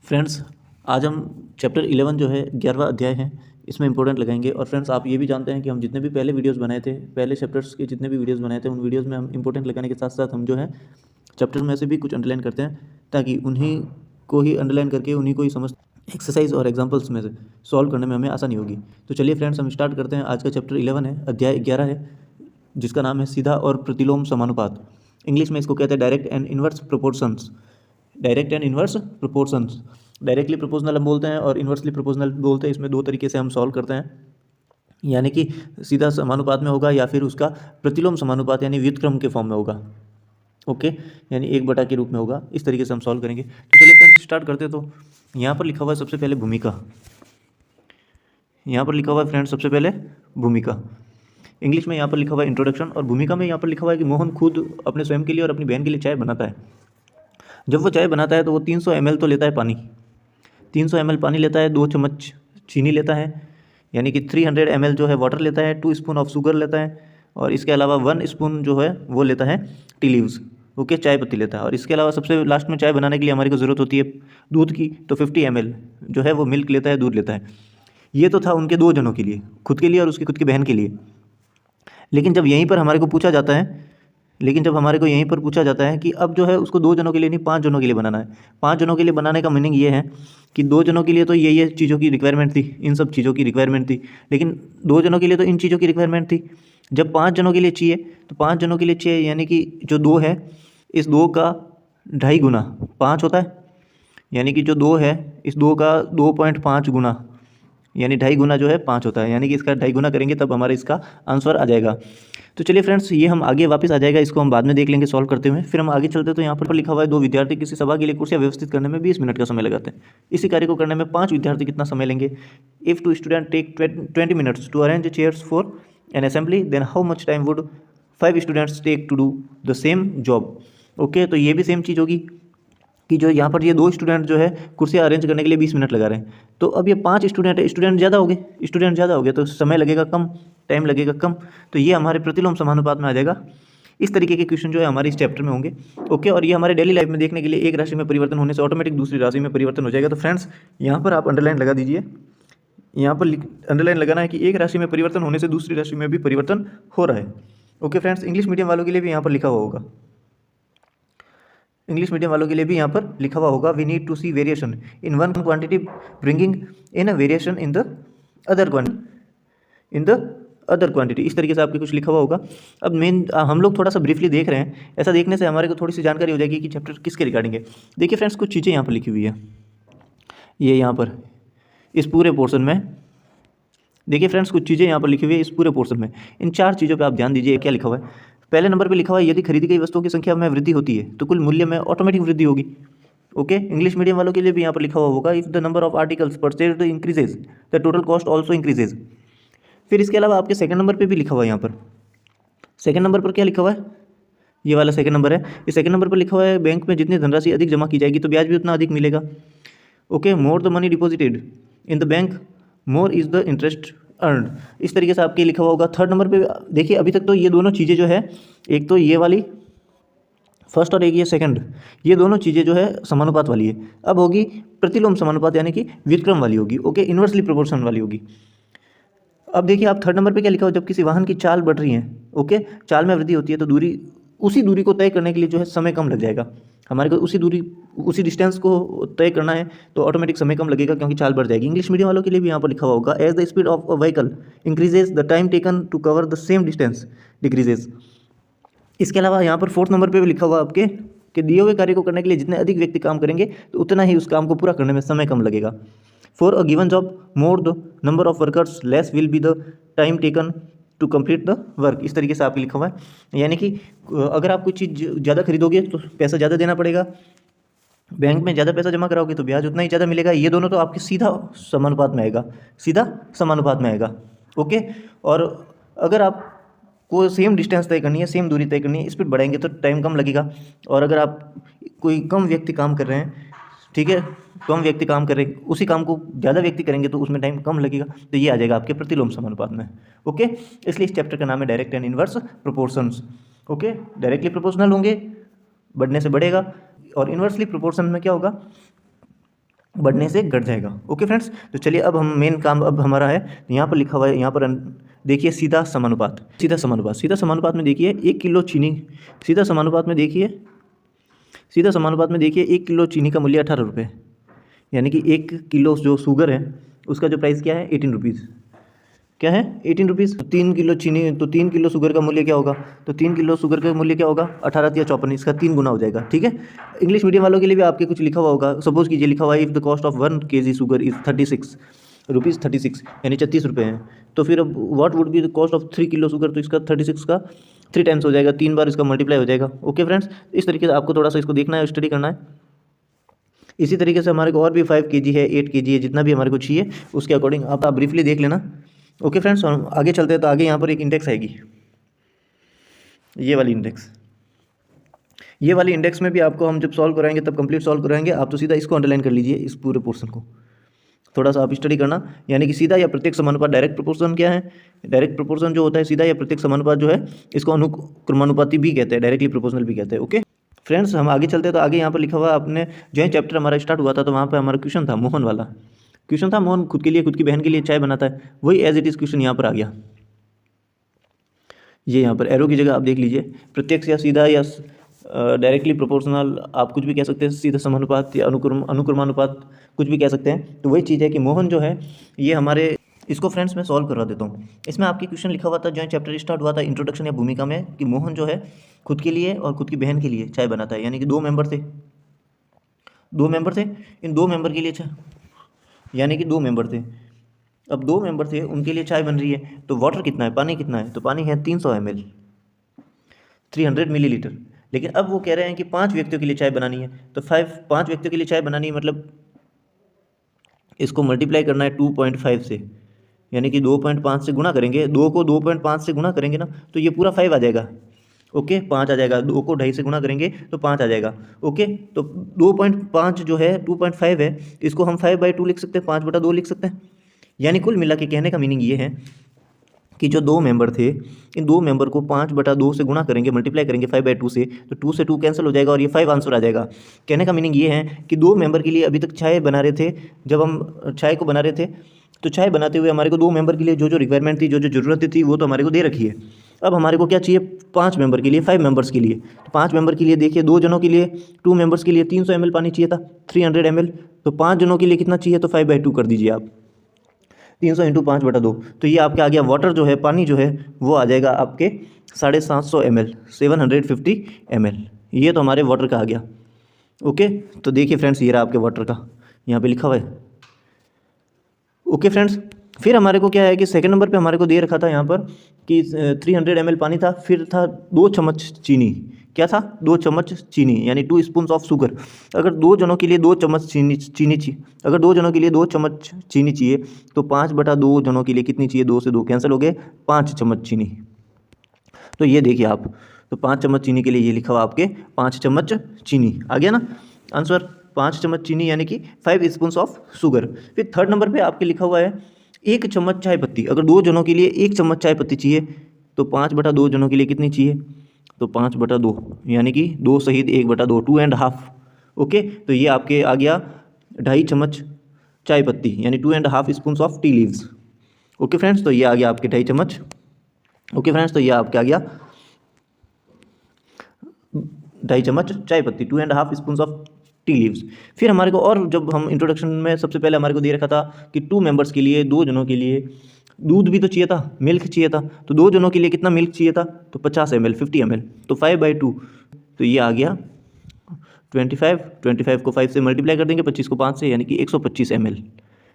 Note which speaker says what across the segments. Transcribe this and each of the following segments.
Speaker 1: Friends, आज हम chapter 11 जो है 11वां अध्याय है, इसमें इंपॉर्टेंट लगाएंगे। और फ्रेंड्स, आप ये भी जानते हैं कि हम जितने भी पहले वीडियोस बनाए थे, पहले चैप्टर्स के जितने भी वीडियोस बनाए थे, उन वीडियोस में हम इंपॉर्टेंट लगाने के साथ साथ हम जो है चैप्टर में से भी कुछ अंडरलाइन करते हैं, ताकि उन्हीं को ही अंडरलाइन करके उन्हीं को ही समझ एक्सरसाइज और एग्जाम्पल्स में से सॉल्व करने में हमें आसानी होगी। तो चलिए फ्रेंड्स, हम स्टार्ट करते हैं। आज का चैप्टर 11 है, अध्याय 11 है, जिसका नाम है सीधा और प्रतिलोम समानुपात। इंग्लिश में इसको कहते हैं direct and inverse proportions. Direct and inverse proportions, directly proportional हम बोलते हैं और इनवर्सली प्रोपोर्शनल बोलते हैं। इसमें दो तरीके से हम सॉल्व करते हैं, यानी कि सीधा समानुपात में होगा या फिर उसका प्रतिलोम समानुपात यानी व्युत्क्रम के फॉर्म में होगा। ओके, यानी 1/, के रूप में होगा। इस तरीके से हम सॉल्व करेंगे। तो चलिए फ्रेंड्स, स्टार्ट करते हैं। तो यहाँ पर लिखा हुआ है सबसे पहले भूमिका। यहाँ पर लिखा हुआ है फ्रेंड्स सबसे पहले भूमिका। इंग्लिश में यहाँ पर लिखा हुआ है इंट्रोडक्शन, और भूमिका में यहाँ पर लिखा हुआ है कि मोहन खुद अपने स्वयं के लिए और अपनी बहन के लिए चाय बनाता है। जब वो चाय बनाता है तो वो 300 ml तो लेता है पानी, 300 ml पानी लेता है, 2 चम्मच चीनी लेता है, यानी कि 300 ml जो है वाटर लेता है, 2 स्पून ऑफ शुगर लेता है, और इसके अलावा 1 स्पून जो है वो लेता है टी लीव्स। ओके, चाय पत्ती लेता है। और इसके अलावा सबसे लास्ट में चाय बनाने के लिए हमारे को ज़रूरत होती है दूध की, तो 50 ml जो है वो मिल्क लेता है, दूध लेता है। ये तो था उनके 2 जनों के लिए, खुद के लिए और उसकी खुद की बहन के लिए। लेकिन जब यहीं पर हमारे को पूछा जाता है कि अब जो है उसको 2 जनों के लिए नहीं 5 जनों के लिए बनाना है। 5 जनों के लिए बनाने का मीनिंग ये है कि 2 जनों के लिए तो ये चीज़ों की रिक्वायरमेंट थी, इन सब चीज़ों की रिक्वायरमेंट थी, लेकिन 2 जनों के लिए तो इन चीज़ों की रिक्वायरमेंट थी। जब 5 जनों के लिए चाहिए, तो 5 जनों के लिए चाहिए, यानी कि जो 2 है, इस 2 का 2.5 गुना 5 होता है, यानी कि जो 2 है इस 2 का 2.5 गुना, यानी 2.5 गुना जो है 5 होता है, यानी कि इसका 2.5 गुना करेंगे तब हमारे इसका आंसर आ जाएगा। तो चलिए फ्रेंड्स, ये हम आगे वापस आ जाएगा, इसको हम बाद में देख लेंगे सॉल्व करते हुए। फिर हम आगे चलते तो यहाँ पर लिखा हुआ है 2 विद्यार्थी किसी सभा के लिए कुर्सियाँ व्यवस्थित करने में 20 मिनट का समय लगाते हैं। इसी कार्य को करने में 5 विद्यार्थी कितना समय लेंगे? If 2 student take 20 minutes to arrange chairs for an assembly, then how much time would 5 students take to do the same job? Okay, तो ये भी सेम चीज़ होगी कि जो यहाँ पर ये 2 स्टूडेंट जो है कुर्सियाँ अरेंज करने के लिए 20 मिनट लगा रहे हैं। तो अब ये 5 स्टूडेंट है, स्टूडेंट ज़्यादा हो गए तो समय लगेगा कम, टाइम लगेगा कम। तो ये हमारे प्रतिलोम समानुपात में आ जाएगा। इस तरीके के क्वेश्चन जो है हमारे इस चैप्टर में होंगे। ओके, और ये हमारे डेली लाइफ में देखने के लिए एक राशि में परिवर्तन होने से ऑटोमेटिक दूसरी राशि में परिवर्तन हो जाएगा। तो फ्रेंड्स, यहाँ पर आप अंडरलाइन लगा दीजिए। यहाँ पर अंडरलाइन लगाना है कि एक राशि में परिवर्तन होने से दूसरी राशि में भी परिवर्तन हो रहा है। ओके फ्रेंड्स, इंग्लिश मीडियम वालों के लिए भी यहाँ पर लिखा हुआ होगा, we need to see variation in one quantity bringing in a variation in the other quantity. इस तरीके से आपके कुछ लिखा हुआ होगा। अब मेन हम लोग थोड़ा सा ब्रीफली देख रहे हैं, ऐसा देखने से हमारे को थोड़ी सी जानकारी हो जाएगी कि चैप्टर किसके रिगार्डिंग है। देखिए फ्रेंड्स, कुछ चीज़ें यहाँ पर लिखी हुई है, ये यहाँ पर इस पूरे पोर्शन में देखिए फ्रेंड्स, कुछ चीज़ें यहाँ पर लिखी हुई है इस पूरे पोर्शन में। इन 4 चीज़ों पर आप ध्यान दीजिए। क्या लिखा हुआ है? पहले नंबर पे लिखा हुआ है यदि खरीदी गई वस्तुओं की संख्या में वृद्धि होती है तो कुल मूल्य में ऑटोमेटिक वृद्धि होगी। ओके, इंग्लिश मीडियम वालों के लिए भी यहाँ पर लिखा हुआ होगा if the number of articles purchased increases the total cost also increases. फिर इसके अलावा आपके सेकंड नंबर पे भी लिखा हुआ है, यहाँ पर सेकंड नंबर पर क्या लिखा हुआ है? ये वाला सेकंड नंबर है। इस सेकंड नंबर पर लिखा हुआ है बैंक में जितनी धनराशि अधिक जमा की जाएगी तो ब्याज भी उतना अधिक मिलेगा। Okay, more the money deposited in the bank more is the interest earned. इस तरीके से आपके लिखा हुआ होगा। थर्ड नंबर पे देखिए, अभी तक तो ये दोनों चीज़ें जो है, एक तो ये वाली फर्स्ट और एक ये सेकंड, ये दोनों चीज़ें जो है समानुपात वाली है। अब होगी प्रतिलोम समानुपात, यानी कि व्युत्क्रम वाली होगी। ओके, इन्वर्सली प्रोपोर्शन वाली होगी। अब देखिए आप थर्ड नंबर पे क्या लिखा हो, जब किसी वाहन की चाल बढ़ रही है, ओके, चाल में वृद्धि होती है तो उसी दूरी को तय करने के लिए जो है समय कम लग जाएगा। हमारे को उसी डिस्टेंस को तय करना है तो ऑटोमेटिक समय कम लगेगा क्योंकि चाल बढ़ जाएगी। इंग्लिश मीडियम वालों के लिए भी यहाँ पर लिखा हुआ होगा as the speed of a vehicle increases the time taken to cover the same distance decreases. इसके अलावा यहाँ पर फोर्थ नंबर पर भी लिखा हुआ आपके कि दिए हुए कार्य को करने के लिए जितने अधिक व्यक्ति काम करेंगे तो उतना ही उस काम को पूरा करने में समय कम लगेगा। For a given job more the number of workers less will be the time taken to complete the work. इस तरीके से आपके लिखा हुआ है, यानी कि अगर आप कोई चीज़ ज़्यादा खरीदोगे तो पैसा ज़्यादा देना पड़ेगा, बैंक में ज़्यादा पैसा जमा कराओगे तो ब्याज उतना ही ज़्यादा मिलेगा। ये दोनों तो आपके सीधा समानुपात में आएगा। ओके, और अगर आप को सेम डिस्टेंस तय करनी है, सेम दूरी तय करनी है, स्पीड बढ़ाएंगे तो टाइम कम लगेगा। और अगर आप कोई कम व्यक्ति काम कर रहे हैं, ठीक है, कम व्यक्ति काम कर रहे हैं, उसी काम को ज़्यादा व्यक्ति करेंगे तो उसमें टाइम कम लगेगा। तो ये आ जाएगा आपके प्रतिलोम समानुपात में। ओके, इसलिए इस चैप्टर का नाम है direct and inverse proportions. Okay, directly proportional होंगे, बढ़ने से बढ़ेगा, और इनवर्सली प्रोपोर्शन में क्या होगा? बढ़ने से घट जाएगा। ओके फ्रेंड्स, तो चलिए अब हम मेन काम अब हमारा है, यहाँ पर लिखा हुआ है, यहाँ पर देखिए सीधा समानुपात। सीधा समानुपात में देखिए 1 किलो चीनी, सीधा समानुपात में देखिए 1 किलो चीनी का मूल्य 18 रुपये, यानी कि 1 किलो जो शुगर है उसका जो प्राइस क्या है 18 रुपीज़, क्या है 18 रुपीज़। तो 3 किलो चीनी, तो 3 किलो शुगर का मूल्य क्या होगा, तो 3 किलो शुगर का मूल्य क्या होगा 18 या 54, इसका 3 गुना हो जाएगा। ठीक है, इंग्लिश मीडियम वालों के लिए भी आपके कुछ लिखा हुआ होगा। सपोज कीजिए लिखा हुआ है if the cost of 1 kg sugar is 36 rupees, यानी 36 रुपये हैं, तो फिर अब what would be the cost of 3 kilo sugar, तो इसका 36 का 3 टाइम्स हो जाएगा, 3 बार इसका मल्टीप्लाई हो जाएगा। ओके फ्रेंड्स, इस तरीके से आपको थोड़ा सा इसको देखना है, स्टडी करना है। इसी तरीके से हमारे को और भी 5 kg है, 8 kg है, जितना भी हमारे को चाहिए उसके अकॉर्डिंग आप ब्रीफली देख लेना। ओके फ्रेंड्स, हम आगे चलते हैं, तो आगे यहाँ पर एक इंडेक्स आएगी, ये वाली इंडेक्स। ये वाली इंडेक्स में भी आपको हम जब सॉल्व कराएंगे तब कंप्लीट सॉल्व कराएंगे, आप तो सीधा इसको अंडरलाइन कर लीजिए, इस पूरे पोर्शन को थोड़ा सा आप स्टडी करना। यानी कि सीधा या प्रत्येक समानुपात, डायरेक्ट प्रोपोर्शन क्या है, डायरेक्ट प्रोपोर्शन जो होता है सीधा या प्रत्येक समानुपात जो है इसको अनुक्रमानुपाती भी कहते हैं, डायरेक्टली प्रोपोर्शनल भी कहते हैं। ओके फ्रेंड्स, हम आगे चलते हैं, तो आगे यहाँ पर लिखा हुआ आपने जो है चैप्टर हमारा स्टार्ट हुआ था, तो वहाँ पर हमारा क्वेश्चन था मोहन वाला क्वेश्चन था, मोहन खुद के लिए खुद की बहन के लिए चाय बनाता है, वही एज इट इज़ क्वेश्चन यहाँ पर आ गया। ये यहाँ पर एरो की जगह आप देख लीजिए, प्रत्यक्ष या सीधा या डायरेक्टली प्रोपोर्शनल, आप कुछ भी कह सकते हैं, सीधा समानुपात या अनुक्रमानुपात, कुछ भी कह सकते हैं। तो वही चीज़ है कि मोहन जो है ये हमारे, इसको फ्रेंड्स मैं सॉल्व करवा देता हूँ। इसमें आपकी क्वेश्चन लिखा हुआ था, जो चैप्टर स्टार्ट हुआ था इंट्रोडक्शन या भूमिका में, कि मोहन जो है खुद के लिए और खुद की बहन के लिए चाय बनाता है, यानी कि 2 मेंबर थे, इन 2 मेंबर के लिए चाय, यानी कि 2 मेंबर थे, अब 2 मेंबर थे उनके लिए चाय बन रही है, तो वाटर कितना है, पानी कितना है, तो पानी है 300 ml, 300 मिलीलीटर। लेकिन अब वो कह रहे हैं कि 5 व्यक्तियों के लिए चाय बनानी है, तो 5 व्यक्तियों के लिए चाय बनानी है, मतलब इसको मल्टीप्लाई करना है 2.5 से, यानी कि 2.5 से गुणा करेंगे, 2 को 2.5 से गुणा करेंगे ना तो ये पूरा 5 आ जाएगा। ओके 5 आ जाएगा, 2 को 2.5 से गुणा करेंगे तो 5 आ जाएगा। ओके, तो 2.5 जो है 2.5 है, इसको हम 5/2 लिख सकते हैं, 5/2 लिख सकते हैं। यानी कुल मिला के कहने का मीनिंग ये है कि जो 2 मेंबर थे, इन 2 मेंबर को 5/2 से गुणा करेंगे, मल्टीप्लाई करेंगे 5/2 से, तो 2 से 2 कैंसिल हो जाएगा और ये 5 आंसर आ जाएगा। कहने का मीनिंग ये है कि 2 मेंबर के लिए अभी तक चाय बना रहे थे, जब हम चाय को बना रहे थे तो चाय बनाते हुए हमारे को 2 मेंबर के लिए जो जो रिक्वायरमेंट थी, जो जो ज़रूरत थी, वो तो हमारे को दे रखी है। अब हमारे को क्या चाहिए 5 मेंबर के लिए, 5 मेंबर्स के लिए, तो 5 मेंबर के लिए देखिए 2 जनों के लिए, 2 मेंबर्स के लिए 300 ml पानी चाहिए था, 300 ml, तो 5 जनों के लिए कितना चाहिए, तो 5/2 कर दीजिए आप, 300 इंटू 5/2, तो ये आपके आ गया वाटर जो है, पानी जो है वो आ जाएगा आपके 750 ml, 750 ml, ये तो हमारे वाटर का आ गया। ओके, तो देखिए फ्रेंड्स ये रहा आपके वाटर का, यहाँ पे लिखा हुआ है। ओके फ्रेंड्स, फिर हमारे को क्या है कि सेकंड नंबर पे हमारे को दे रखा था यहाँ पर कि 300 ml पानी था, फिर था 2 चम्मच चीनी, क्या था 2 चम्मच चीनी, यानी 2 स्पून ऑफ शुगर। अगर 2 जनों के लिए 2 चम्मच चीनी चाहिए, अगर 2 जनों के लिए 2 चम्मच चीनी चाहिए, तो 5/2 जनों के लिए कितनी चाहिए, 2 से 2 कैंसिल हो गए, 5 चम्मच चीनी। तो ये देखिए आप, तो 5 चम्मच चीनी के लिए ये लिखा हुआ आपके 5 चम्मच चीनी आ गया ना आंसर, 5 चम्मच चीनी यानी कि 5 स्पून ऑफ शुगर। फिर थर्ड नंबर पे आपके लिखा हुआ है 1 चम्मच चाय पत्ती, अगर 2 जनों के लिए 1 चम्मच चाय पत्ती चाहिए, तो 5/2 जनों के लिए कितनी चाहिए, तो 5/2, यानी कि 2 सहित 1/2, 2.5। ओके, तो ये आपके आ गया 2.5 चम्मच चाय पत्ती, यानी 2.5 spoon of tea leaves. Okay friends, तो ये आ गया आपके 2.5 चम्मच। ओके फ्रेंड्स, तो ये आपके आ गया 2.5 चम्मच चाय पत्ती, 2.5 स्पून ऑफ टी लीव्स। फिर हमारे को, और जब हम इंट्रोडक्शन में सबसे पहले हमारे को दे रखा था कि 2 मेंबर्स के लिए, 2 जनों के लिए दूध भी तो चाहिए था, मिल्क चाहिए था, तो 2 जनों के लिए कितना मिल्क चाहिए था, तो 50 ml, 50 ml, तो 5/2, तो ये आ गया 25 को 5 से मल्टीप्लाई कर देंगे, 25 को 5 से, यानी कि 125 ml,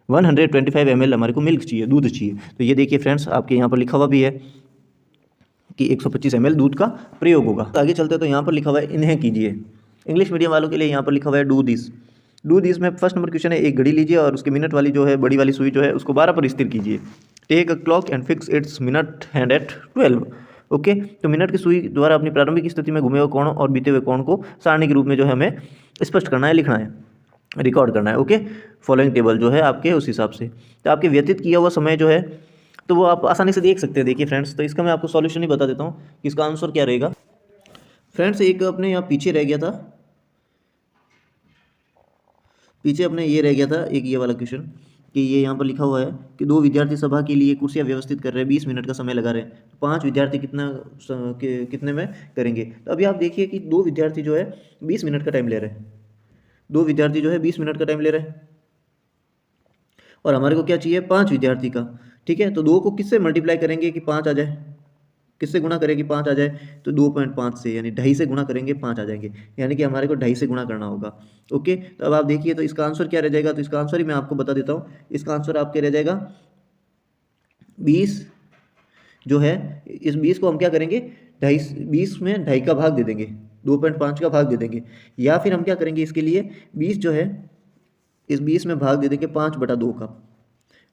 Speaker 1: 125 ml हमारे को मिल्क चाहिए, दूध चाहिए। तो ये देखिए फ्रेंड्स आपके यहाँ पर लिखा हुआ भी है कि 125 ml दूध का प्रयोग होगा। तो आगे चलते हैं, तो यहाँ पर लिखा हुआ है इन्हें कीजिए, इंग्लिश मीडियम वालों के लिए यहाँ पर लिखा हुआ है डू दिस में फर्स्ट नंबर क्वेश्चन है, एक घड़ी लीजिए और उसके मिनट वाली जो है बड़ी वाली सुई जो है उसको 12 पर स्थिर कीजिए। Take a clock and fix its minute hand at 12। Okay, तो मिनट की सुई द्वारा अपनी प्रारंभिक स्थिति में घूमे हुए कोण और बीते हुए कोण को सारणी के रूप में जो है हमें स्पष्ट करना है, लिखना है, रिकॉर्ड करना है। ओके, फॉलोइंग टेबल जो है आपके उस हिसाब से, तो आपके व्यतीत किया हुआ समय जो है तो वो आप आसानी से देख सकते हैं। देखिए फ्रेंड्स, तो इसका मैं आपको सॉल्यूशन ही बता देता हूँ कि इसका आंसर क्या रहेगा। फ्रेंड्स, एक अपने यहाँ पीछे रह गया था, पीछे अपने ये रह गया था एक ये वाला क्वेश्चन कि ये यहाँ पर लिखा हुआ है कि 2 विद्यार्थी सभा के लिए कुर्सियाँ व्यवस्थित कर रहे हैं, 20 मिनट का समय लगा रहे हैं, 5 विद्यार्थी कितने में करेंगे। तो अभी आप देखिए कि 2 विद्यार्थी जो है 20 मिनट का टाइम ले रहे हैं, 2 विद्यार्थी जो है 20 मिनट का टाइम ले रहे हैं, और हमारे को क्या चाहिए 5 विद्यार्थी का। ठीक है, तो 2 को किससे मल्टीप्लाई करेंगे कि 5 आ जाए, किससे गुणा करें कि 5 आ जाए, तो 2.5 से, यानी 2.5 से गुणा करेंगे 5 आ जाएंगे, यानी कि हमारे को 2.5 से गुणा करना होगा। ओके, तो अब आप देखिए तो इसका आंसर क्या रह जाएगा, तो इसका आंसर ही मैं आपको बता देता हूँ। इसका आंसर आपके रह जाएगा 20 जो है, इस 20 को हम क्या करेंगे 20 में 2.5 का भाग दे देंगे, 2.5 का भाग दे देंगे, या फिर हम क्या करेंगे इसके लिए 20 जो है इस 20 में भाग दे देंगे 5/2 का।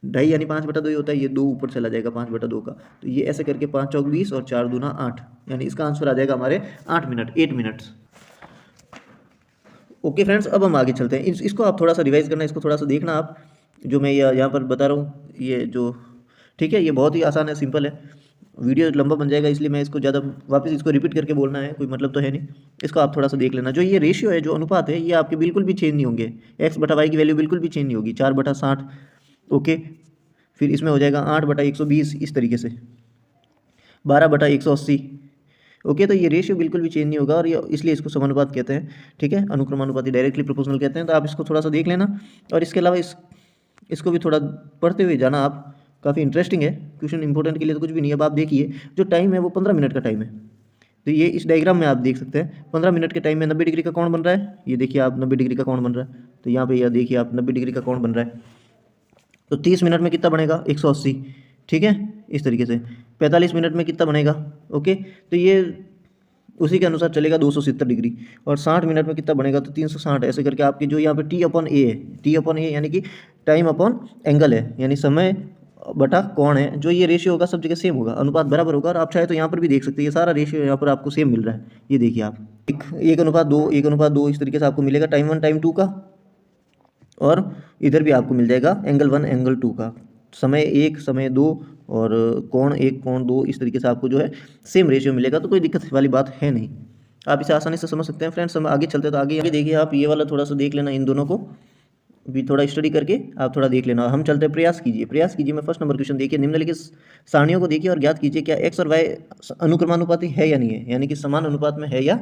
Speaker 1: 2.5 यानी 5/2 ही होता है, ये 2 ऊपर चला जाएगा 5/2 का, तो ये ऐसे करके 5 चौक 20 और 4 दूना 8, यानी इसका आंसर आ जाएगा हमारे 8 मिनट, 8 मिनट्स। ओके फ्रेंड्स, अब हम आगे चलते हैं। इसको आप थोड़ा सा रिवाइज करना, इसको थोड़ा सा देखना आप, जो मैं यहाँ पर बता रहा हूँ ये जो, ठीक है, ये बहुत ही आसान है, सिंपल है। वीडियो लंबा बन जाएगा इसलिए मैं इसको ज़्यादा वापस इसको रिपीट करके बोलना है, कोई मतलब तो है नहीं। इसको आप थोड़ा सा देख लेना, जो ये रेशियो है, जो अनुपात है, ये आपके बिल्कुल भी चेंज नहीं होंगे, x/y की वैल्यू बिल्कुल भी चेंज नहीं होगी, 4/60। ओके, फिर इसमें हो जाएगा 8/120, इस तरीके से 12/180। ओके, तो ये रेशियो बिल्कुल भी चेंज नहीं होगा, और ये इसलिए इसको समानुपात कहते हैं। ठीक है, अनुक्रमानुपाती, डायरेक्टली प्रोपोर्शनल कहते हैं। तो आप इसको थोड़ा सा देख लेना, और इसके अलावा इसको भी थोड़ा पढ़ते हुए जाना आप, काफ़ी इंटरेस्टिंग है क्वेश्चन, इंपॉर्टेंट के लिए तो कुछ भी नहीं है। अब आप देखिए जो टाइम है वो 15 मिनट का टाइम है, तो ये इस डायग्राम में आप देख सकते हैं 15 मिनट के टाइम में 90 डिग्री का कोण बन रहा है। ये देखिए आप 90 डिग्री का कोण बन रहा है, तो यहाँ पे यह देखिए आप 90 डिग्री का कोण बन रहा है। तो 30 मिनट में कितना बनेगा 180। ठीक है, इस तरीके से 45 मिनट में कितना बनेगा। ओके, तो ये उसी के अनुसार चलेगा 270 डिग्री, और 60 मिनट में कितना बनेगा तो 360। ऐसे करके आपकी जो यहाँ पे T/A है, T/A यानी कि टाइम अपॉन एंगल है, यानी समय बटा कोण है, जो ये रेशियो होगा सब जगह सेम होगा, अनुपात बराबर होगा। और आप चाहे तो यहाँ पर भी देख सकते हैं, ये सारा रेशियो यहाँ पर आपको सेम मिल रहा है। ये देखिए आप 1:2 इस तरीके से आपको मिलेगा टाइम 1 टाइम 2 का, और इधर भी आपको मिल जाएगा एंगल 1 एंगल 2 का, समय 1 समय 2 और कोण 1 कोण 2, इस तरीके से आपको जो है सेम रेशियो मिलेगा। तो कोई दिक्कत वाली बात है नहीं, आप इसे आसानी से समझ सकते हैं। फ्रेंड्स, हम आगे चलते हैं, तो आगे देखिए आप ये वाला थोड़ा सा देख लेना, इन दोनों को भी थोड़ा स्टडी करके आप थोड़ा देख लेना। हम चलते हैं, प्रयास कीजिए। मैं फर्स्ट नंबर क्वेश्चन देखिए, निम्नलिखित सारणियों को देखिए और ज्ञात कीजिए क्या एक्स और वाई अनुक्रमानुपाती है या नहीं है, यानी कि समान अनुपात में है या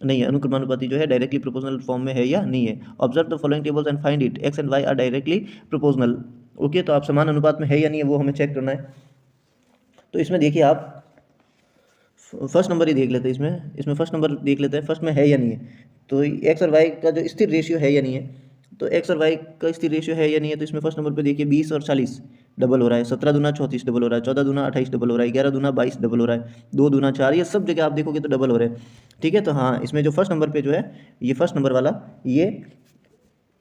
Speaker 1: नहीं है। अनुक्रमानुपाती जो है डायरेक्टली प्रोपोर्शनल फॉर्म में है या नहीं है। Observe the following tables and find it, X and Y are directly proportional. Okay, तो आप समान अनुपात में है या नहीं है वो हमें चेक करना है। तो इसमें देखिए आप फर्स्ट नंबर ही देख लेते हैं, इसमें फर्स्ट नंबर देख लेते हैं, फर्स्ट में है या नहीं है। तो एक्स और वाई का जो स्थिर रेशियो है या नहीं है, तो एक्स और वाई का स्थिर रेशियो है या नहीं है। तो इसमें फर्स्ट नंबर पे देखिए 20 और 40 डबल हो रहा है, 17 दूना 34 डबल हो रहा है, 14 दूना 28 डबल हो रहा है, 11 दूना 22 डबल हो रहा है, 2 दूना 4, ये सब जगह आप देखोगे तो डबल हो रहे हैं। ठीक है, तो हाँ, इसमें जो फर्स्ट नंबर पे जो है, ये फर्स्ट नंबर वाला ये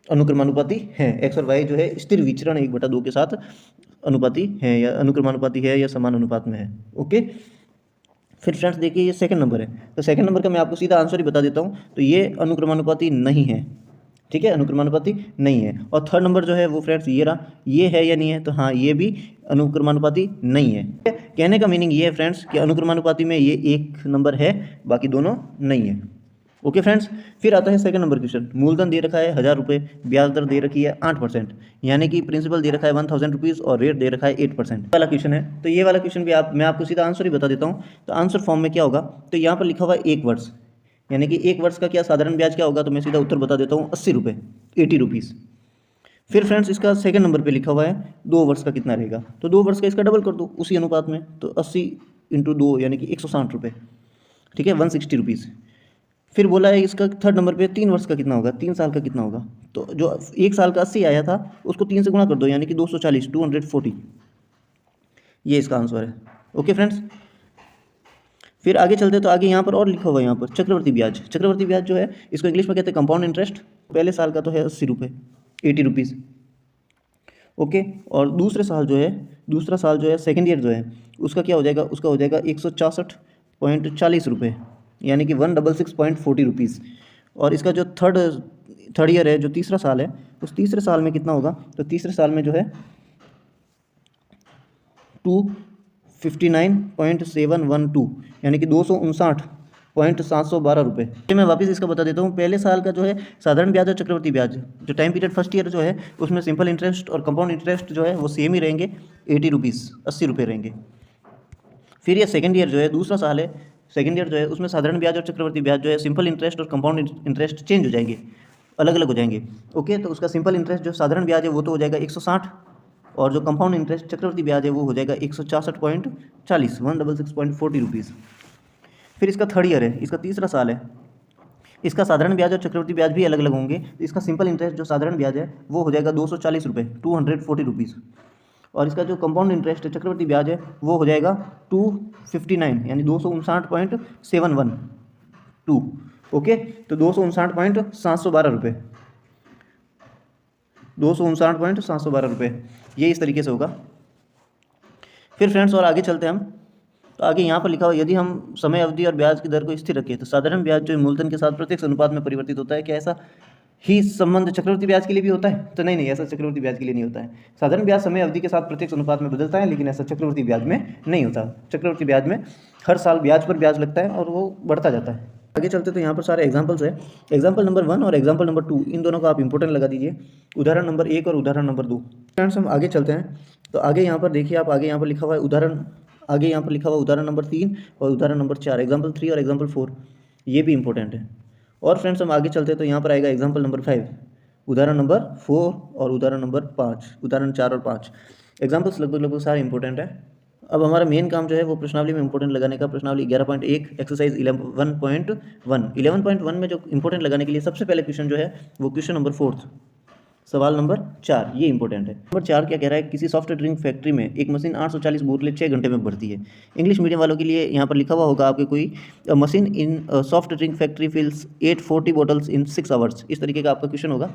Speaker 1: अनुक्रमानुपाती है। एक्स और वाई जो है स्थिर विचरण 1/2 के साथ अनुपाती है, या अनुक्रमानुपाती है, या समान अनुपात में है। ओके, फिर फ्रेंड्स देखिए ये सेकंड नंबर है, तो सेकंड नंबर का मैं आपको सीधा आंसर ही बता देता हूँ, तो ये अनुक्रमानुपाती नहीं है। ठीक है, अनुक्रमानुपाती नहीं है। और थर्ड नंबर जो है वो फ्रेंड्स ये रहा, ये है या नहीं है, तो हाँ, ये भी अनुक्रमानुपाती नहीं है। कहने का मीनिंग ये है फ्रेंड्स कि अनुक्रमानुपाती में ये एक नंबर है, बाकी दोनों नहीं है। ओके फ्रेंड्स, फिर आता है सेकंड नंबर क्वेश्चन। मूलधन दे रखा है 1000 रुपये, ब्याज दर दे रखी है 8%, यानी कि प्रिंसिपल दे रखा है 1000 रुपीज़ और रेट दे रखा है 8% वाला क्वेश्चन है। तो ये वाला क्वेश्चन भी मैं आपको सीधा आंसर ही बता देता हूँ। तो आंसर फॉर्म में क्या होगा, तो यहाँ पर लिखा हुआ है 1 वर्ष, यानी कि 1 वर्ष का क्या साधारण ब्याज क्या होगा, तो मैं सीधा उत्तर बता देता हूँ 80 रुपये, 80 रुपीज़। फिर फ्रेंड्स इसका सेकंड नंबर पे लिखा हुआ है 2 वर्ष का कितना रहेगा, तो 2 वर्ष का इसका डबल कर दो उसी अनुपात में, तो 80 × 2 यानी कि 160 रुपये। ठीक है, 160 रुपीज़। फिर बोला है इसका थर्ड नंबर पे 3 वर्ष का कितना होगा, 3 साल का कितना होगा, तो जो 1 साल का 80 आया था उसको 3 से गुणा कर दो, यानी कि 240, 240, ये इसका आंसर है। ओके फ्रेंड्स, फिर आगे चलते, तो आगे यहाँ पर और लिखा हुआ है, यहाँ पर चक्रवर्ती ब्याज। चक्रवर्ती ब्याज जो है इसको इंग्लिश में कहते हैं कंपाउंड इंटरेस्ट। पहले साल का तो है 80 रुपये, 80 रुपीज़। ओके, और दूसरा साल जो है सेकेंड ईयर जो है उसका क्या हो जाएगा, उसका हो जाएगा 166.40 रुपये, यानी कि 166.40 रुपीज़। और इसका जो थर्ड ईयर है, जो तीसरा साल है, उस तीसरे साल में कितना होगा, तो तीसरे साल में जो है 259.712, यानी कि 259 ₹712। ये मैं वापस इसका बता देता हूँ। पहले साल का जो है साधारण ब्याज और चक्रवृद्धि ब्याज, जो टाइम पीरियड फर्स्ट ईयर जो है उसमें सिंपल इंटरेस्ट और कंपाउंड इंटरेस्ट जो है वो सेम ही रहेंगे, ₹80, ₹80 रहेंगे। फिर ये सेकंड ईयर जो है, दूसरा साल है, सेकंड ईयर जो है उसमें साधारण ब्याज और चक्रवृद्धि ब्याज जो है सिंपल इंटरेस्ट और कंपाउंड इंटरेस्ट चेंज हो जाएंगे, अलग अलग हो जाएंगे। ओके, तो उसका सिंपल इंटरेस्ट जो साधारण ब्याज है वो तो हो जाएगा 160, और जो कंपाउंड इंटरेस्ट चक्रवृद्धि ब्याज है वो हो जाएगा 166.40, ₹166.40। फिर इसका थर्ड ईयर है, इसका तीसरा साल है, इसका साधारण ब्याज और चक्रवृद्धि ब्याज भी अलग अलग होंगे। इसका सिंपल इंटरेस्ट जो साधारण ब्याज है वो हो जाएगा ₹240, ₹240, और इसका जो कंपाउंड इंटरेस्ट है चक्रवृद्धि ब्याज है वो हो जाएगा 259, यानी 259.712। ओके, तो ₹259.712, ₹259.712, ये इस तरीके से होगा। फिर फ्रेंड्स और आगे चलते हैं हम, तो आगे यहाँ पर लिखा हुआ, यदि हम समय अवधि और ब्याज की दर को स्थिर रखें तो साधारण ब्याज जो मूलधन के साथ प्रत्यक्ष अनुपात में परिवर्तित होता है। क्या ऐसा ही संबंध चक्रवृद्धि ब्याज के लिए भी होता है? तो नहीं, ऐसा चक्रवृद्धि ब्याज के लिए नहीं होता है। साधारण ब्याज समय अवधि के साथ प्रत्यक्ष अनुपात में बदलता है, लेकिन ऐसा चक्रवृद्धि ब्याज में नहीं होता। चक्रवृद्धि ब्याज में हर साल ब्याज पर ब्याज लगता है और वो बढ़ता जाता है। आगे चलते तो यहाँ पर सारे एग्जाम्पल्स है। एग्जाम्पल नंबर 1 और एग्जाम्पल नंबर 2, इन दोनों को आप इंपोर्टेंट लगा दीजिए, उदाहरण नंबर 1 और उदाहरण नंबर 2। फ्रेंड्स हम आगे चलते हैं, तो आगे यहाँ पर देखिए आप, आगे यहाँ पर लिखा हुआ है उदाहरण, आगे यहाँ पर लिखा हुआ उदाहरण नंबर 3 और उदाहरण नंबर 4, एग्जाम्पल 3 और एग्जाम्पल 4, ये भी इंपॉर्टेंट है। और फ्रेंड्स हम आगे चलते हैं तो यहाँ पर आएगा एग्जाम्पल नंबर 5, उदाहरण नंबर 4 और उदाहरण नंबर 5, उदाहरण 4 और 5। एग्जाम्पल्स लगभग सारे इंपॉर्टेंट है। अब हमारा मेन काम जो है वो प्रश्नावली में इंपॉर्टेंट लगाने का। प्रश्नावली 11.1 एक्सरसाइज 11.1 में जो इंपॉर्टेंट लगाने के लिए सबसे पहले क्वेश्चन जो है वो क्वेश्चन नंबर 4, सवाल नंबर 4, ये इंपॉर्टेंट है। नंबर 4 क्या कह रहा है, किसी सॉफ्ट ड्रिंक फैक्ट्री में एक मशीन 840 बोतलें 6 घंटे में भरती है। इंग्लिश मीडियम वालों के लिए यहाँ पर लिखा हुआ होगा आपके कोई, मशीन इन सॉफ्ट ड्रिंक फैक्ट्री फिल्स 840 बॉटल्स इन 6 आवर्स, इस तरीके का आपका क्वेश्चन होगा।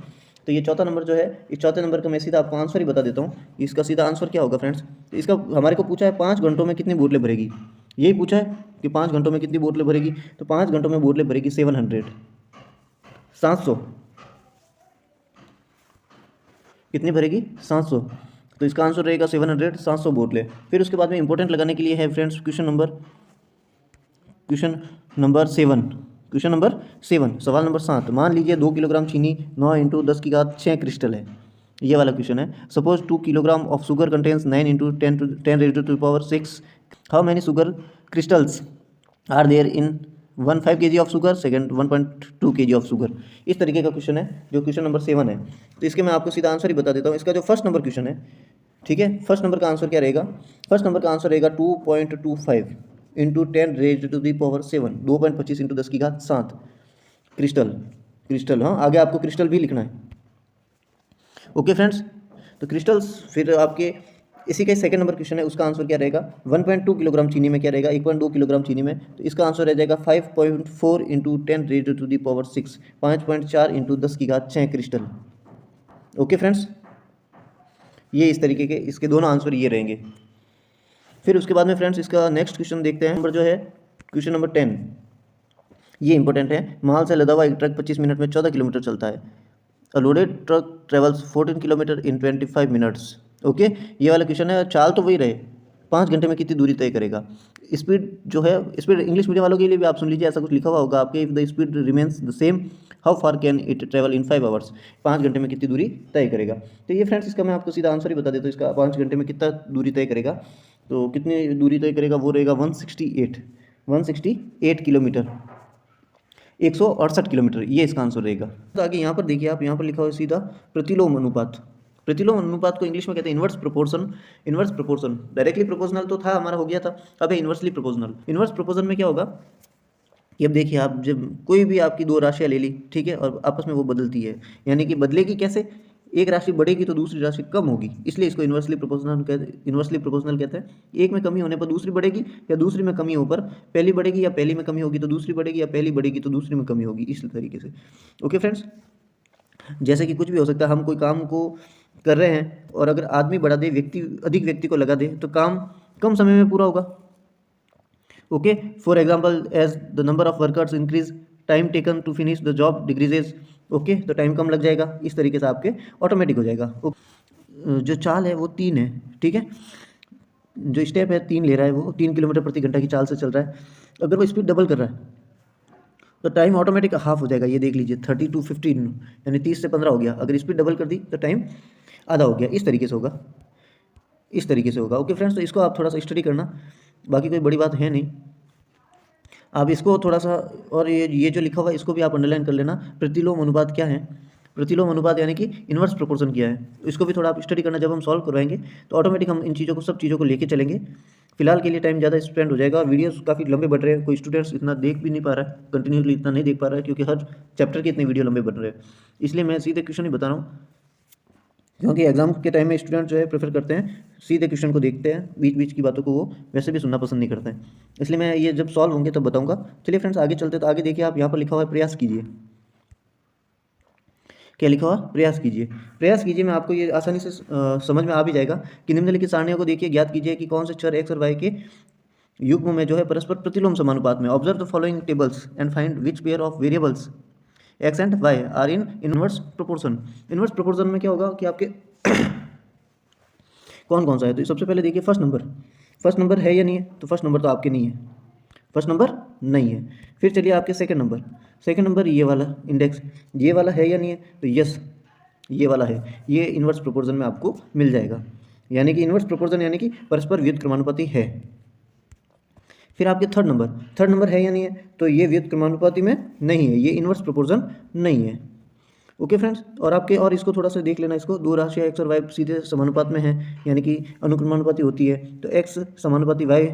Speaker 1: तो ये चौथा नंबर जो है, इस चौथे नंबर का मैं सीधा आपको आंसर ही बता देता हूँ। इसका सीधा आंसर क्या होगा फ्रेंड्स, तो इसका हमारे को पूछा है 5 घंटों में कितनी बोतलें भरेगी, यही पूछा है कि 5 घंटों में कितनी बोतलें भरेगी। तो 5 घंटों में बोतलें भरेगी 700, कितनी भरेगी 700, तो इसका आंसर रहेगा 700 बोतलें। फिर उसके बाद में इंपॉर्टेंट लगाने के लिए है फ्रेंड्स क्वेश्चन नंबर 7, सवाल नंबर 7। मान लीजिए 2 किलोग्राम चीनी 9 × 10⁶ क्रिस्टल है, ये वाला क्वेश्चन है। Suppose 2 kilogram of sugar contains 9 × 10⁻⁶ how many sugar crystals are there in 1.5 kg of sugar, second 1.2 kg of sugar. इस तरीके का क्वेश्चन है जो क्वेश्चन नंबर 7 है। तो इसके मैं आपको सीधा आंसर ही बता देता हूँ। इसका जो फर्स्ट नंबर क्वेश्चन है, ठीक है, फर्स्ट नंबर का आंसर क्या रहेगा, फर्स्ट नंबर का आंसर रहेगा 2.25 × 10⁻⁷ 2.25 × 10⁻7 क्रिस्टल, हाँ, आगे आपको क्रिस्टल भी लिखना है। ओके फ्रेंड्स, तो क्रिस्टल्स, फिर आपके इसी का सेकंड नंबर क्वेश्चन है, उसका आंसर क्या रहेगा, 1.2 किलोग्राम चीनी में क्या रहेगा, 1.2 किलोग्राम चीनी में, तो इसका आंसर रह जाएगा 5.4 × 10⁻⁶, 5.4 × 10⁻⁶ क्रिस्टल। ओके फ्रेंड्स, ये इस तरीके के इसके दोनों आंसर ये रहेंगे। फिर उसके बाद में फ्रेंड्स इसका नेक्स्ट क्वेश्चन देखते हैं, नंबर जो है क्वेश्चन नंबर 10, ये इंपॉर्टेंट है। माल से लदा हुआ एक ट्रक 25 मिनट में 14 किलोमीटर चलता है। अ लोडेड ट्रक ट्रेवल्स 14 किलोमीटर इन 25 मिनट्स। ओके, ये वाला क्वेश्चन है। चाल तो वही रहे, 5 घंटे में कितनी दूरी तय करेगा। स्पीड जो है, स्पीड इंग्लिश मीडियम वालों के लिए भी आप सुन लीजिए, ऐसा कुछ लिखा हुआ होगा आपके, if the speed remains the same how far can it travel in 5 hours, 5 घंटे में कितनी दूरी तय करेगा। तो ये फ्रेंड्स इसका मैं आपको सीधा आंसर ही बता देता हूँ। इसका 5 घंटे में कितना दूरी तय करेगा, तो कितनी दूरी तय करेगा, वो रहेगा 168 किलोमीटर, 168 किलोमीटर, ये इसका आंसर रहेगा। तो आगे यहाँ पर देखिए आप, यहाँ पर लिखा हुआ है सीधा प्रतिलोम अनुपात। प्रतिलोम अनुपात को इंग्लिश में कहते हैं इन्वर्स प्रोपोर्शन। डायरेक्टली प्रोपोर्शनल तो था, हमारा हो गया था, अब है इन्वर्सली प्रोपोर्शनल। इन्वर्स प्रोपोर्शन में क्या होगा कि अब देखिए आप, जब कोई भी आपकी 2 राशियाँ ले ली, ठीक है, और आपस में वो बदलती है, यानी कि बदलेगी कैसे, एक राशि बढ़ेगी तो दूसरी राशि कम होगी, इसलिए इसको इन्वर्सली प्रोपोर्शनल कहते हैं। एक में कमी होने पर दूसरी बढ़ेगी, या दूसरी में कमी हो पर पहली बढ़ेगी, या पहली में कमी होगी तो दूसरी बढ़ेगी, या पहली बढ़ेगी तो दूसरी में कमी होगी, इस तरीके से। ओके फ्रेंड्स, जैसे कि कुछ भी हो सकता है, हम कोई काम को कर रहे हैं और अगर आदमी बढ़ा दे, अधिक व्यक्ति को लगा दे, तो काम कम समय में पूरा होगा। Okay, for example as the number of workers increase, time taken to finish the job decreases. Okay, तो टाइम कम लग जाएगा, इस तरीके से आपके ऑटोमेटिक हो जाएगा। जो चाल है वो 3 है, ठीक है, जो स्टेप है 3 ले रहा है, वो 3 किलोमीटर प्रति घंटा की चाल से चल रहा है। अगर वो स्पीड डबल कर रहा है, तो टाइम ऑटोमेटिक हाफ हो जाएगा। ये देख लीजिए 30 to 15 यानी 30 से 15 हो गया। अगर स्पीड डबल कर दी तो टाइम आधा हो गया। इस तरीके से होगा, इस तरीके से होगा। ओके फ्रेंड्स, तो इसको आप थोड़ा सा स्टडी करना, बाकी कोई बड़ी बात है नहीं। आप इसको थोड़ा सा, और ये जो लिखा हुआ है इसको भी आप अंडरलाइन कर लेना। प्रतिलोम अनुपात क्या है, प्रतिलोम अनुपात यानी कि इन्वर्स प्रोपोर्शन क्या है, इसको भी थोड़ा आप स्टडी करना। जब हम सॉल्व करवाएंगे तो ऑटोमेटिक हम इन चीज़ों को, सब चीज़ों को लेके चलेंगे। फिलहाल के लिए टाइम ज़्यादा स्पेंड हो जाएगा और वीडियोस काफ़ी लंबे बढ़ रहे हैं। कोई स्टूडेंट्स इतना देख भी नहीं पा रहा है, कंटिन्यूसली इतना नहीं देख पा रहा है, क्योंकि हर चैप्टर के इतने वीडियो लंबे बन रहे हैं। इसलिए मैं सीधे क्वेश्चन ही बता रहा हूँ, क्योंकि एग्जाम के टाइम में स्टूडेंट जो है प्रेफर करते हैं सीधे क्वेश्चन को देखते हैं, बीच बीच की बातों को वो वैसे भी सुनना पसंद नहीं करते हैं। इसलिए मैं ये जब सॉल्व होंगे तब बताऊंगा। चलिए फ्रेंड्स आगे चलते, तो आगे देखिए आप यहाँ पर लिखा हुआ है प्रयास कीजिए। क्या लिखा हुआ, प्रयास कीजिए। प्रयास कीजिए में आपको ये आसानी से समझ में आ भी जाएगा कि निम्नलिखित सारणियों को देखिए, ज्ञात कीजिए कि कौन से चर एक्स और वाई के युग्म में जो है परस्पर प्रतिलोम समानुपात में। Observe the following tables and find which pair of variables X and Y are in inverse proportion. Inverse proportion में क्या होगा कि आपके कौन कौन सा है। तो सबसे पहले देखिए फर्स्ट नंबर है या नहीं है, तो फर्स्ट नंबर तो आपके नहीं है, फर्स्ट नंबर नहीं है। फिर चलिए आपके सेकंड नंबर ये वाला इंडेक्स, ये वाला है या नहीं है, तो यस ये वाला है। ये इन्वर्स प्रोपोर्शन में आपको मिल जाएगा, यानी कि इन्वर्स प्रोपोर्शन यानी कि परस्पर व्युत्क्रमानुपाती है। फिर आपके थर्ड नंबर है या नहीं है, तो ये व्युत्क्रमानुपाती में नहीं है, ये इन्वर्स प्रोपोर्शन नहीं है। ओके फ्रेंड्स, और आपके, और इसको थोड़ा सा देख लेना, इसको दो राशियाँ एक्स और वाई सीधे समानुपात में है, यानी कि अनुक्रमानुपाती होती है। तो एक्स समानुपाती वाई,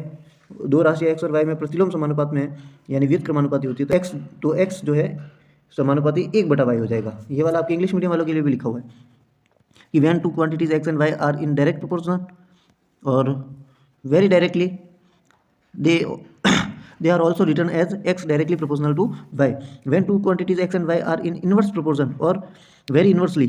Speaker 1: दो राशियाँ एक्स और वाई में प्रतिलोम समानुपात में है, यानी व्युत्क्रमानुपाती होती है। तो एक्स जो है समानुपाती 1/y हो जाएगा। ये वाला आपके इंग्लिश मीडियम वालों के लिए भी लिखा हुआ है कि when two quantities x and Y are in direct proportion और vary directly they are also written as x directly proportional to y. When two quantities x and y are in inverse proportion or very inversely,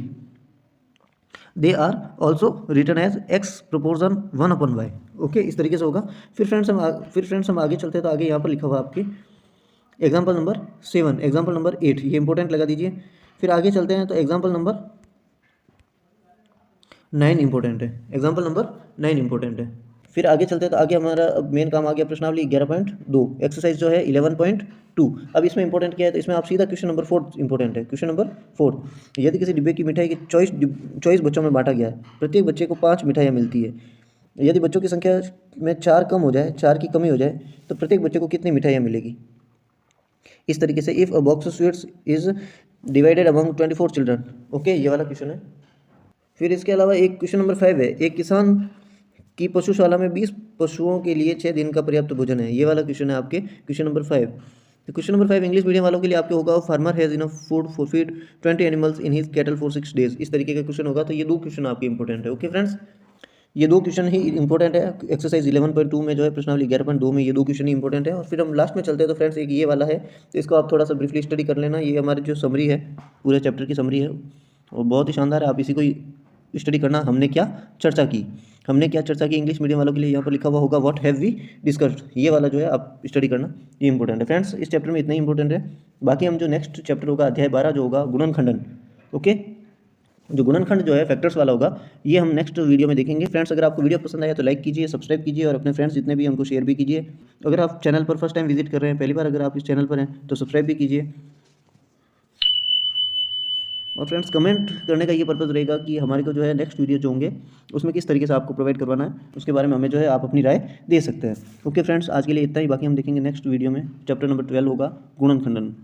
Speaker 1: they are also written as x proportion 1/y. Okay, इस तरीके से होगा। फिर friends हम आगे चलते हैं, तो आगे यहाँ पर लिखा हुआ आपके एग्जाम्पल नंबर 7, एग्जाम्पल नंबर 8, ये इंपॉर्टेंट लगा दीजिए। फिर आगे चलते हैं, तो एग्जाम्पल नंबर 9 इंपॉर्टेंट है, एग्जाम्पल नंबर 9 इंपॉर्टेंट है। फिर आगे चलते हैं, तो आगे हमारा अब मेन काम आ गया प्रश्नावली 11.2, एक्सरसाइज जो है 11.2। अब इसमें इंपॉर्टेंट क्या है, तो इसमें आप सीधा क्वेश्चन नंबर 4 इंपॉर्टेंट है। क्वेश्चन नंबर 4, यदि किसी डिब्बे की मिठाई की चॉइस बच्चों में बांटा गया है, प्रत्येक बच्चे को 5 मिठाइयाँ मिलती है। यदि बच्चों की संख्या में 4 कम हो जाए, 4 की कमी हो जाए, तो प्रत्येक बच्चे को कितनी मिठाइयाँ मिलेगी। इस तरीके से if a box of sweets is divided among 24 children. Okay, ये वाला क्वेश्चन है। फिर इसके अलावा एक क्वेश्चन नंबर 5 है, एक किसान की पशुशाला में 20 पशुओं के लिए 6 दिन का पर्याप्त भोजन है। ये वाला क्वेश्चन है आपके क्वेश्चन नंबर 5। तो क्वेश्चन नंबर 5 इंग्लिश मीडियम वालों के लिए आपके होगा, farmer has enough food for feed 20 animals in his cattle for 6 days. इस तरीके का क्वेश्चन होगा। तो ये दो क्वेश्चन आपके इंपॉर्टेंट है। ओके फ्रेंड्स, ये दो क्वेश्चन ही इंपॉर्टेंट है। एक्सरसाइज 11.2 में जो है प्रश्नावली 11.2 में ये दो क्वेश्चन ही इंपॉर्टेंट है। और फिर हम लास्ट में चलते हैं, तो फ्रेंड्स एक ये वाला है, तो इसको आप थोड़ा सा ब्रीफली स्टडी कर लेना। ये हमारी जो समरी है, पूरे चैप्टर की समरी है, और बहुत ही शानदार है। आप इसी को स्टडी करना। हमने क्या चर्चा की इंग्लिश मीडियम वालों के लिए यहाँ पर लिखा हुआ होगा व्हाट हैव वी डिस्कस्ड। ये वाला जो है आप स्टडी करना, ये इंपॉर्टेंट है फ्रेंड्स। इस चैप्टर में इतना ही इंपॉर्टेंट है। बाकी हम जो नेक्स्ट चैप्टर होगा अध्याय 12 जो होगा गुणनखंडन, ओके, जो गुणनखंड जो है फैक्टर्स वाला होगा, ये हम नेक्स्ट वीडियो में देखेंगे। फ्रेंड्स, अगर आपको वीडियो पसंद आया तो लाइक कीजिए, सब्सक्राइब कीजिए, और अपने फ्रेंड्स जितने भी हमको शेयर भी कीजिए। अगर आप चैनल पर फर्स्ट टाइम विजिट कर रहे हैं, पहली बार अगर आप इस चैनल पर हैं, तो सब्सक्राइब भी कीजिए। और फ्रेंड्स, कमेंट करने का ये पर्पज़ रहेगा कि हमारे को जो है नेक्स्ट वीडियो जो होंगे उसमें किस तरीके से आपको प्रोवाइड करवाना है, उसके बारे में हमें जो है आप अपनी राय दे सकते हैं। ओके फ्रेंड्स, आज के लिए इतना ही। बाकी हम देखेंगे नेक्स्ट वीडियो में चैप्टर नंबर 12 होगा गुणनखंडन।